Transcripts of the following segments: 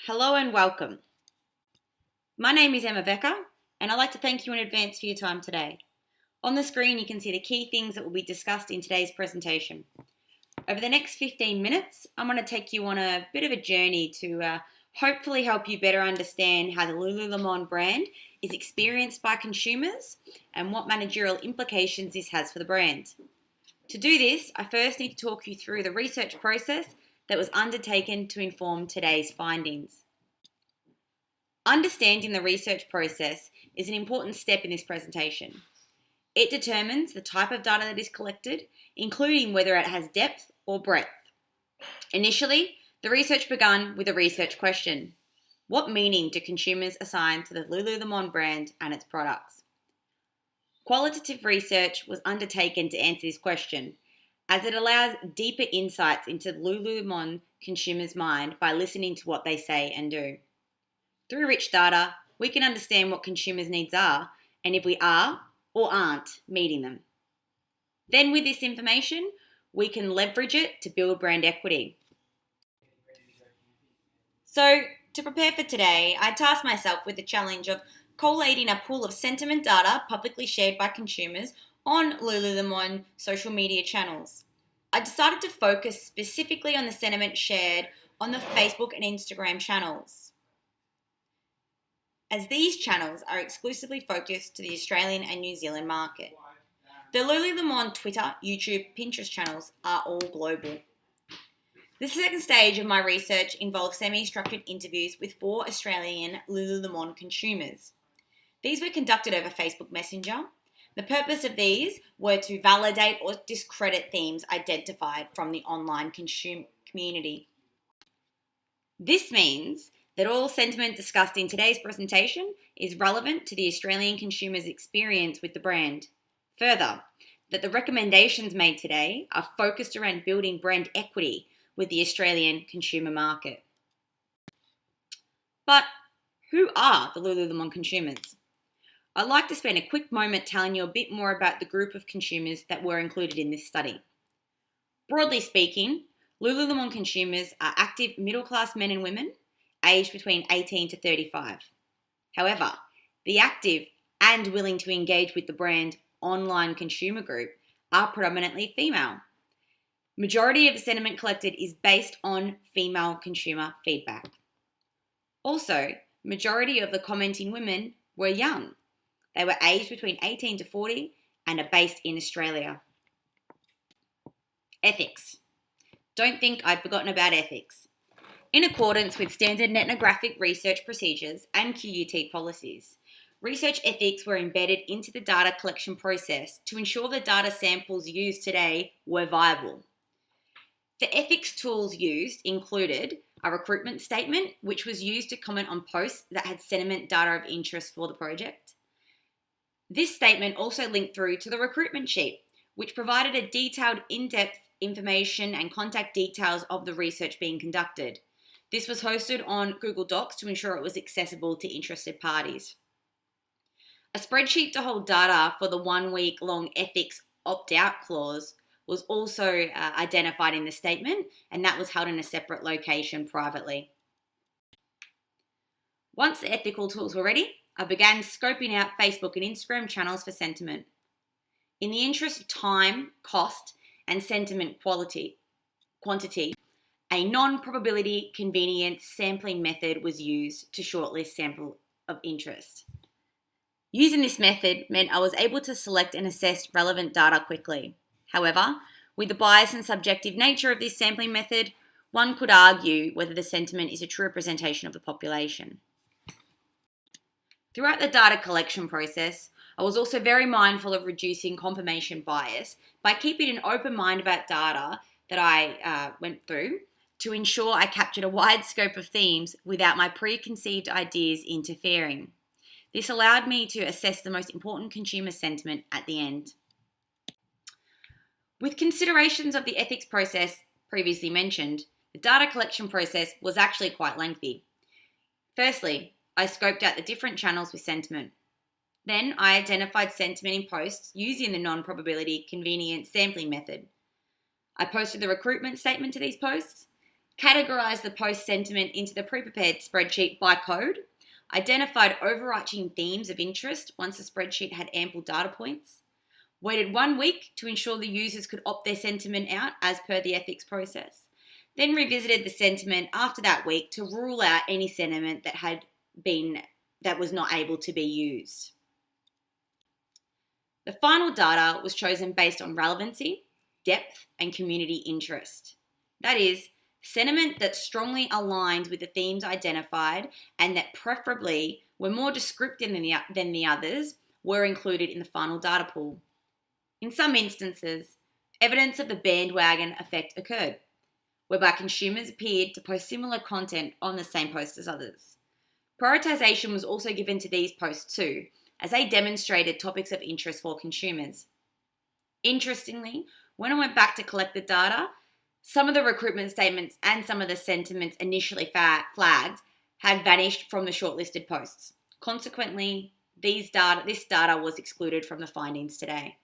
Hello and welcome. My name is Vekar, and I'd like to thank you in advance for your time today. On the screen, you can see the key things that will be discussed in today's presentation. Over the next 15 minutes, I'm going to take you on a bit of a journey to hopefully help you better understand how the Lululemon brand is experienced by consumers and what managerial implications this has for the brand. To do this, I first need to talk you through the research process that was undertaken to inform today's findings. Understanding the research process is an important step in this presentation. It determines the type of data that is collected, including whether it has depth or breadth. Initially, the research began with a research question. What meaning do consumers assign to the Lululemon brand and its products? Qualitative research was undertaken to answer this question, as it allows deeper insights into the Lululemon consumer's mind by listening to what they say and do. Through rich data, we can understand what consumers' needs are and if we are or aren't meeting them. Then with this information, we can leverage it to build brand equity. So, to prepare for today, I tasked myself with the challenge of collating a pool of sentiment data publicly shared by consumers on Lululemon social media channels. I decided to focus specifically on the sentiment shared on the Facebook and Instagram channels, as these channels are exclusively focused to the Australian and New Zealand market. The Lululemon Twitter, YouTube, Pinterest channels are all global. The second stage of my research involved semi-structured interviews with 4 Australian Lululemon consumers. These were conducted over Facebook Messenger. The purpose of these were to validate or discredit themes identified from the online consumer community. This means that all sentiment discussed in today's presentation is relevant to the Australian consumer's experience with the brand. Further, that the recommendations made today are focused around building brand equity with the Australian consumer market. But who are the Lululemon consumers? I'd like to spend a quick moment telling you a bit more about the group of consumers that were included in this study. Broadly speaking, Lululemon consumers are active middle-class men and women aged between 18 to 35. However, the active and willing to engage with the brand online consumer group are predominantly female. Majority of the sentiment collected is based on female consumer feedback. Also, majority of the commenting women were young. They were aged between 18 to 40 and are based in Australia. Ethics. Don't think I'd forgotten about ethics. In accordance with standard ethnographic research procedures and QUT policies, research ethics were embedded into the data collection process to ensure the data samples used today were viable. The ethics tools used included a recruitment statement, which was used to comment on posts that had sentiment data of interest for the project. This statement also linked through to the recruitment sheet, which provided a detailed, in-depth information and contact details of the research being conducted. This was hosted on Google Docs to ensure it was accessible to interested parties. A spreadsheet to hold data for the 1-week-long ethics opt-out clause was also identified in the statement, and that was held in a separate location privately. Once the ethical tools were ready, I began scoping out Facebook and Instagram channels for sentiment. In the interest of time, cost, and sentiment quantity, a non-probability convenience sampling method was used to shortlist sample of interest. Using this method meant I was able to select and assess relevant data quickly. However, with the bias and subjective nature of this sampling method, one could argue whether the sentiment is a true representation of the population. Throughout the data collection process, I was also very mindful of reducing confirmation bias by keeping an open mind about data that I went through to ensure I captured a wide scope of themes without my preconceived ideas interfering. This allowed me to assess the most important consumer sentiment at the end. With considerations of the ethics process previously mentioned, the data collection process was actually quite lengthy. Firstly, I scoped out the different channels with sentiment. Then I identified sentiment in posts using the non-probability convenience sampling method. I posted the recruitment statement to these posts, categorised the post sentiment into the pre-prepared spreadsheet by code, identified overarching themes of interest once the spreadsheet had ample data points, waited 1 week to ensure the users could opt their sentiment out as per the ethics process, then revisited the sentiment after that week to rule out any sentiment that was not able to be used. The final data was chosen based on relevancy, depth, and community interest. That is, sentiment that strongly aligned with the themes identified and that preferably were more descriptive than the others were included in the final data pool. In some instances, evidence of the bandwagon effect occurred, whereby consumers appeared to post similar content on the same post as others. Prioritization was also given to these posts too, as they demonstrated topics of interest for consumers. Interestingly, when I went back to collect the data, some of the recruitment statements and some of the sentiments initially flagged had vanished from the shortlisted posts. Consequently, this data was excluded from the findings today.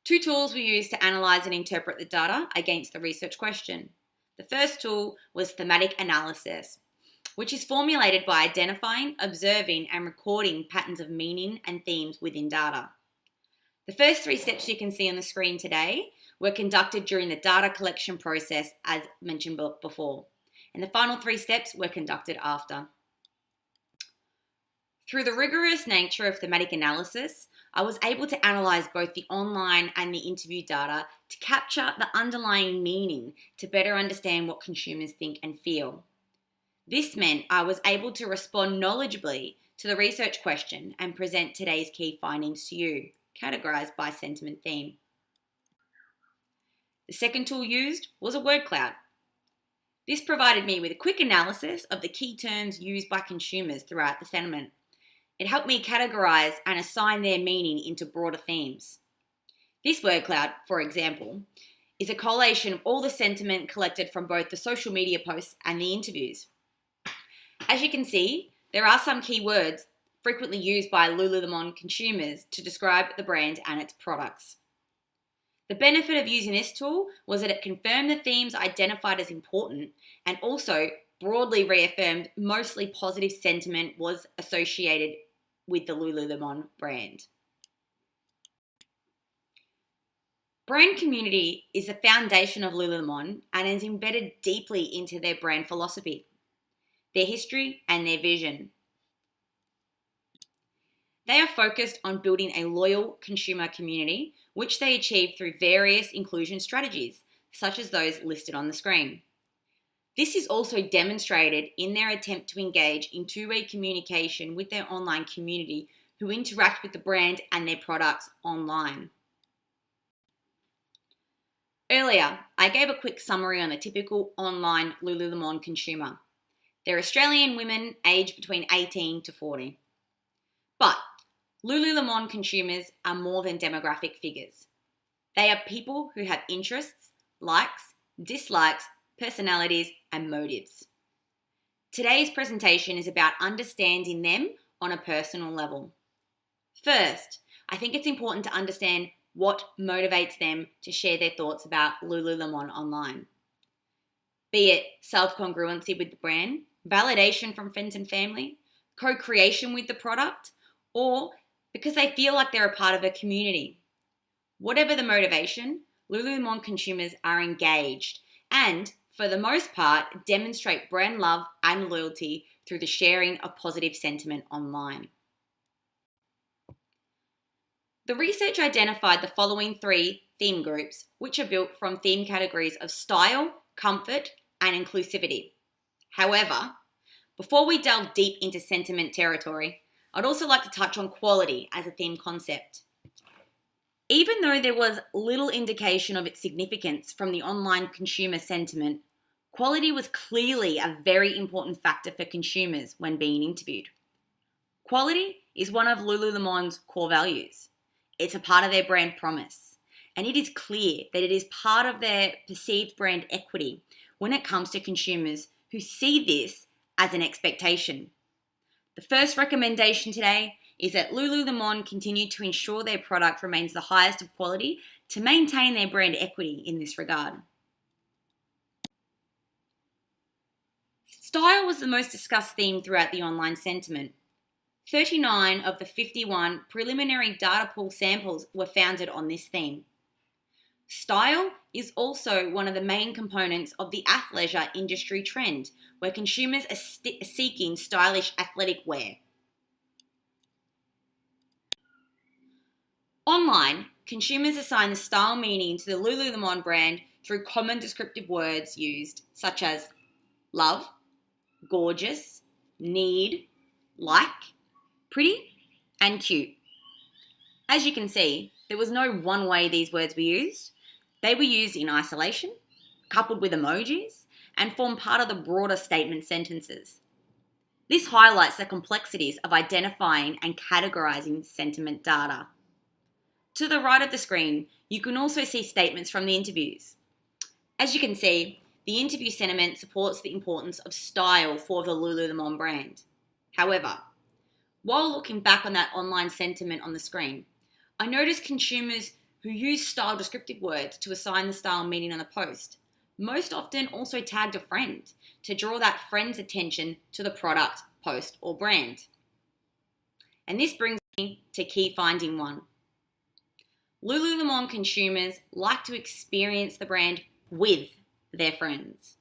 2 tools were used to analyse and interpret the data against the research question. The first tool was thematic analysis, which is formulated by identifying, observing, and recording patterns of meaning and themes within data. The first 3 steps you can see on the screen today were conducted during the data collection process as mentioned before, and the final 3 steps were conducted after. Through the rigorous nature of thematic analysis, I was able to analyse both the online and the interview data to capture the underlying meaning to better understand what consumers think and feel. This meant I was able to respond knowledgeably to the research question and present today's key findings to you, categorised by sentiment theme. The second tool used was a word cloud. This provided me with a quick analysis of the key terms used by consumers throughout the sentiment. It helped me categorise and assign their meaning into broader themes. This word cloud, for example, is a collation of all the sentiment collected from both the social media posts and the interviews. As you can see, there are some key words frequently used by Lululemon consumers to describe the brand and its products. The benefit of using this tool was that it confirmed the themes identified as important and also broadly reaffirmed mostly positive sentiment was associated with the Lululemon brand. Brand community is the foundation of Lululemon and is embedded deeply into their brand philosophy, their history, and their vision. They are focused on building a loyal consumer community, which they achieve through various inclusion strategies, such as those listed on the screen. This is also demonstrated in their attempt to engage in 2-way communication with their online community who interact with the brand and their products online. Earlier, I gave a quick summary on the typical online Lululemon consumer. They're Australian women aged between 18 to 40. But Lululemon consumers are more than demographic figures. They are people who have interests, likes, dislikes, personalities, and motives. Today's presentation is about understanding them on a personal level. First, I think it's important to understand what motivates them to share their thoughts about Lululemon online. Be it self-congruency with the brand, validation from friends and family, co-creation with the product, or because they feel like they're a part of a community. Whatever the motivation, Lululemon consumers are engaged and, for the most part, demonstrate brand love and loyalty through the sharing of positive sentiment online. The research identified the following 3 theme groups, which are built from theme categories of style, comfort, and inclusivity. However, before we delve deep into sentiment territory, I'd also like to touch on quality as a theme concept. Even though there was little indication of its significance from the online consumer sentiment, quality was clearly a very important factor for consumers when being interviewed. Quality is one of Lululemon's core values. It's a part of their brand promise, and it is clear that it is part of their perceived brand equity when it comes to consumers who see this as an expectation. The first recommendation today is that Lululemon continue to ensure their product remains the highest of quality to maintain their brand equity in this regard. Style was the most discussed theme throughout the online sentiment. 39 of the 51 preliminary data pool samples were founded on this theme. Style is also one of the main components of the athleisure industry trend, where consumers are seeking stylish athletic wear. Online, consumers assign the style meaning to the Lululemon brand through common descriptive words used, such as love, gorgeous, need, like, pretty, and cute. As you can see, there was no one way these words were used. They were used in isolation, coupled with emojis, and form part of the broader statement sentences. This highlights the complexities of identifying and categorizing sentiment data. To the right of the screen, you can also see statements from the interviews. As you can see, the interview sentiment supports the importance of style for the Lululemon brand. However, while looking back on that online sentiment on the screen, I noticed consumers who use style descriptive words to assign the style meaning on the post most often also tagged a friend to draw that friend's attention to the product, post, or brand. And this brings me to key finding 1. Lululemon consumers like to experience the brand with their friends.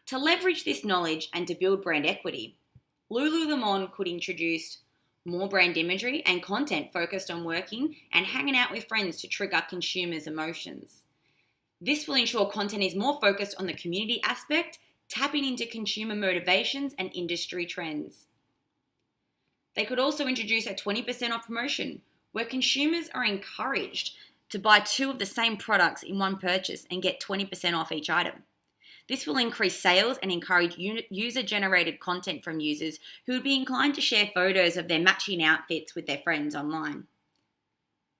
To leverage this knowledge and to build brand equity, Lululemon could introduce more brand imagery and content focused on working and hanging out with friends to trigger consumers' emotions. This will ensure content is more focused on the community aspect, tapping into consumer motivations and industry trends. They could also introduce a 20% off promotion, where consumers are encouraged to buy 2 of the same products in one purchase and get 20% off each item. This will increase sales and encourage user-generated content from users who would be inclined to share photos of their matching outfits with their friends online.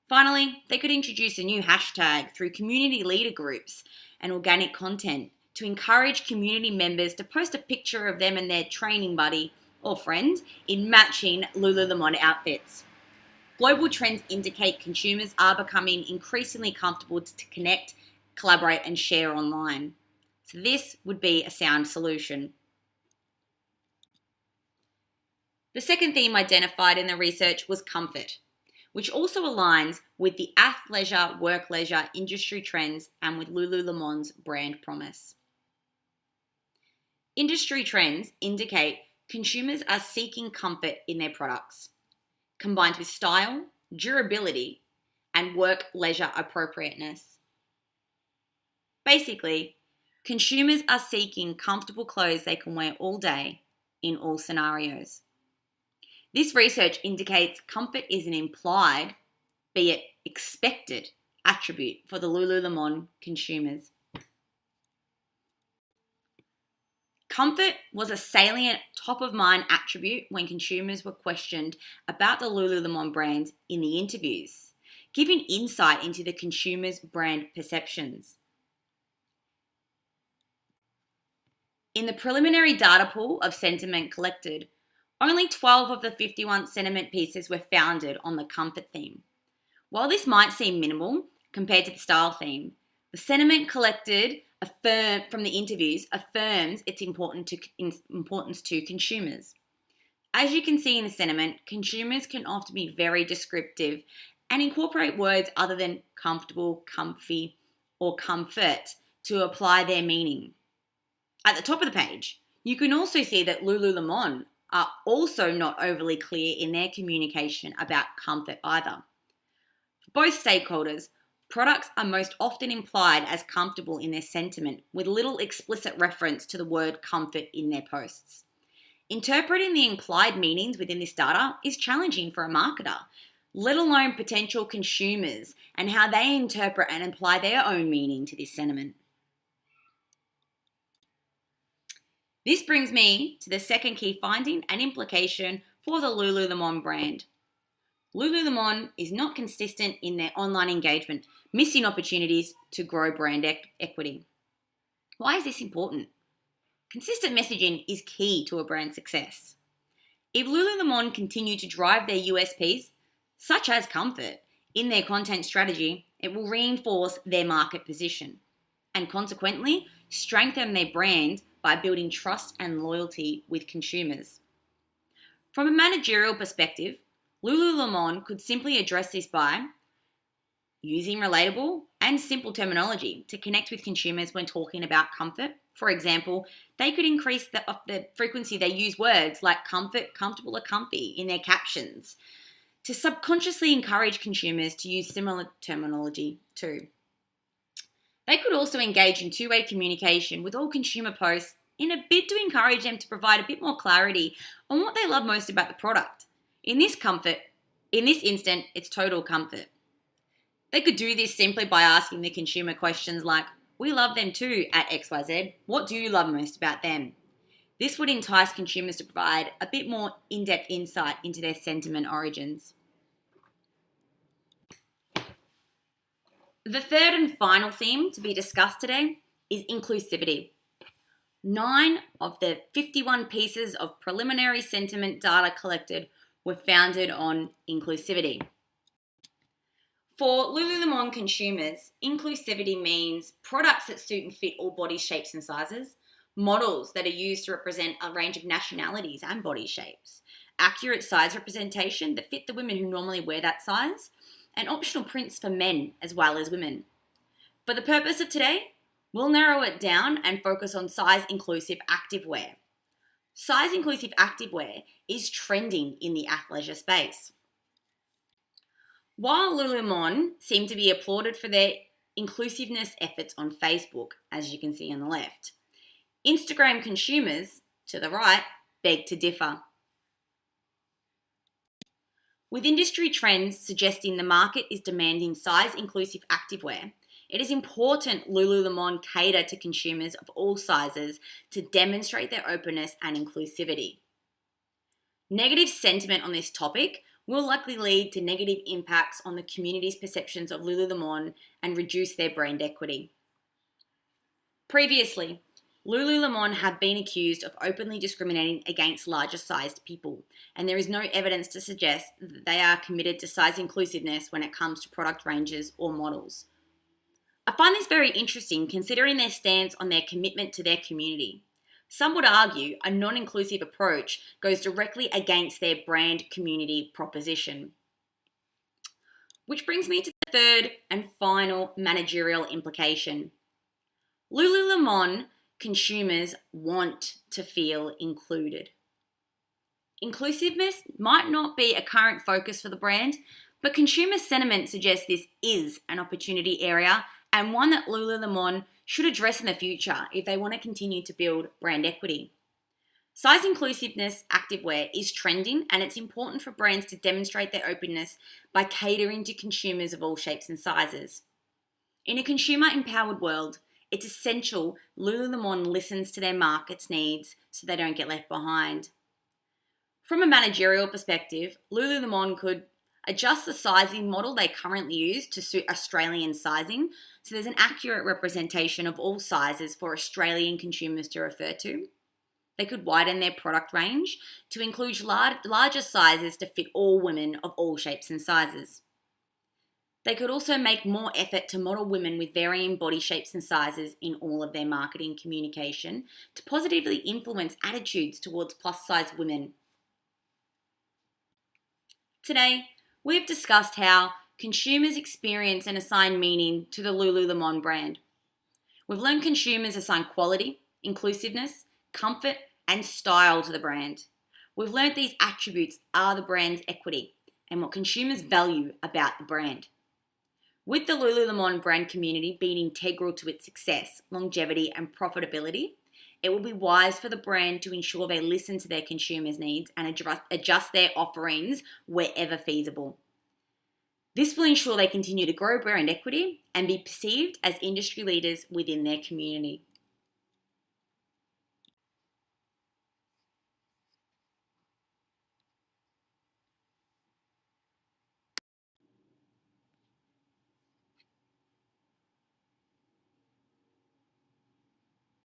Finally, they could introduce a new hashtag through community leader groups and organic content to encourage community members to post a picture of them and their training buddy or friend in matching Lululemon outfits. Global trends indicate consumers are becoming increasingly comfortable to connect, collaborate, and share online. So this would be a sound solution. The second theme identified in the research was comfort, which also aligns with the athleisure, work-leisure industry trends and with Lululemon's brand promise. Industry trends indicate consumers are seeking comfort in their products, combined with style, durability, and work-leisure appropriateness. Basically, consumers are seeking comfortable clothes they can wear all day in all scenarios. This research indicates comfort is an implied, be it expected, attribute for the Lululemon consumers. Comfort was a salient top-of-mind attribute when consumers were questioned about the Lululemon brand in the interviews, giving insight into the consumer's brand perceptions. In the preliminary data pool of sentiment collected, only 12 of the 51 sentiment pieces were founded on the comfort theme. While this might seem minimal compared to the style theme, the sentiment collected from the interviews affirms its importance to consumers. As you can see in the sentiment, consumers can often be very descriptive and incorporate words other than comfortable, comfy, or comfort to apply their meaning. At the top of the page, you can also see that Lululemon are also not overly clear in their communication about comfort either. For both stakeholders, products are most often implied as comfortable in their sentiment, with little explicit reference to the word comfort in their posts. Interpreting the implied meanings within this data is challenging for a marketer, let alone potential consumers and how they interpret and apply their own meaning to this sentiment. This brings me to the second key finding and implication for the Lululemon brand. Lululemon is not consistent in their online engagement, missing opportunities to grow brand equity. Why is this important? Consistent messaging is key to a brand success. If Lululemon continue to drive their USPs, such as comfort, in their content strategy, it will reinforce their market position and consequently strengthen their brand by building trust and loyalty with consumers. From a managerial perspective, Lululemon could simply address this by using relatable and simple terminology to connect with consumers when talking about comfort. For example, they could increase the frequency they use words like comfort, comfortable, or comfy in their captions to subconsciously encourage consumers to use similar terminology too. They could also engage in two-way communication with all consumer posts in a bid to encourage them to provide a bit more clarity on what they love most about the product. In this instant, it's total comfort. They could do this simply by asking the consumer questions like, "We love them too at XYZ. What do you love most about them?" This would entice consumers to provide a bit more in-depth insight into their sentiment origins. The third and final theme to be discussed today is inclusivity. 9 of the 51 pieces of preliminary sentiment data collected were founded on inclusivity. For Lululemon consumers, inclusivity means products that suit and fit all body shapes and sizes, models that are used to represent a range of nationalities and body shapes, accurate size representation that fit the women who normally wear that size, and optional prints for men as well as women. For the purpose of today, we'll narrow it down and focus on size-inclusive activewear. Size-inclusive activewear is trending in the athleisure space. While Lululemon seem to be applauded for their inclusiveness efforts on Facebook, as you can see on the left, Instagram consumers, to the right, beg to differ. With industry trends suggesting the market is demanding size-inclusive activewear, it is important Lululemon cater to consumers of all sizes to demonstrate their openness and inclusivity. Negative sentiment on this topic will likely lead to negative impacts on the community's perceptions of Lululemon and reduce their brand equity. Previously, Lululemon have been accused of openly discriminating against larger sized people, and there is no evidence to suggest that they are committed to size inclusiveness when it comes to product ranges or models. I find this very interesting considering their stance on their commitment to their community. Some would argue a non-inclusive approach goes directly against their brand community proposition. Which brings me to the third and final managerial implication. Lululemon consumers want to feel included. Inclusiveness might not be a current focus for the brand, but consumer sentiment suggests this is an opportunity area and one that Lululemon should address in the future if they want to continue to build brand equity. Size inclusiveness activewear is trending, and it's important for brands to demonstrate their openness by catering to consumers of all shapes and sizes. In a consumer-empowered world, it's essential Lululemon listens to their market's needs so they don't get left behind. From a managerial perspective, Lululemon could adjust the sizing model they currently use to suit Australian sizing, so there's an accurate representation of all sizes for Australian consumers to refer to. They could widen their product range to include larger sizes to fit all women of all shapes and sizes. They could also make more effort to model women with varying body shapes and sizes in all of their marketing communication to positively influence attitudes towards plus-size women. Today, we've discussed how consumers experience and assign meaning to the Lululemon brand. We've learned consumers assign quality, inclusiveness, comfort, and style to the brand. We've learned these attributes are the brand's equity and what consumers value about the brand. With the Lululemon brand community being integral to its success, longevity, and profitability, it will be wise for the brand to ensure they listen to their consumers' needs and adjust their offerings wherever feasible. This will ensure they continue to grow brand equity and be perceived as industry leaders within their community.